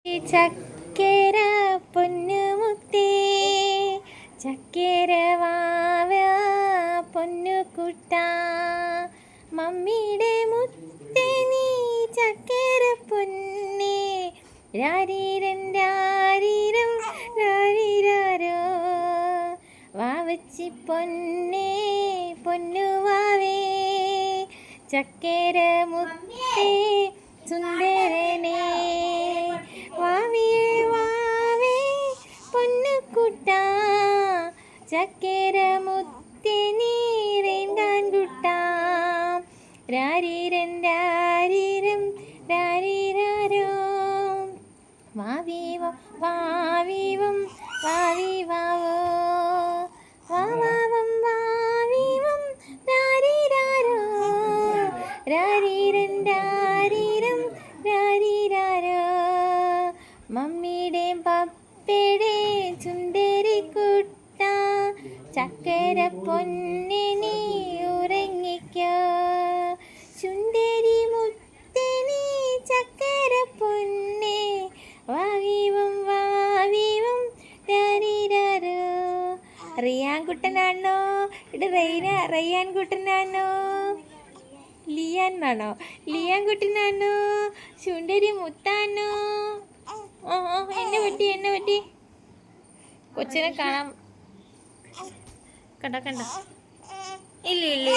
ചക്കര പൊന്നുമുത്തേ ചക്കര വാവ പൊന്നുകുട്ട മമ്മിയുടെ മുത്തേ നീ ചക്കര പൊന്നേ രാരീരൻ രാരീരം രാരീരാരോ വാവച്ചി പൊന്നേ പൊന്നുവാവേ ചക്കര മുത്തേ സുന്ദരനേ ചക്കര മുത്തേ നീരേണ്ടാൻ കുട്ടാ രാരീരൻ രാരീരം രാരീരാരോ വാവീവം വാവീവം വാവീവാവോ വാവാവം വാവീവം രാരീരാരോ രാരീരൻ രാരീരം രാരീരാരോ മമ്മിയുടെ പപ്പയുടെ ചുണ്ടരിക്കുട്ട ചക്കര പൊന്നെ നീ ഉറങ്ങിക്കോ ചുണ്ടരി മുത്തേ നീ ചക്കര പൊന്നെ വാവീവം വാവീവം രാരീരാരോ റിയാൻ കുട്ടനാണോ ഇത് റയ്യാൻ കുട്ടനാണോ ലിയാൻ ആണോ ലിയാൻ കുട്ടനാണോ ചുണ്ടരി മുത്താണോ എന്നെ പറ്റി കൊച്ചിനെ കാണാം കണ്ട ഇല്ല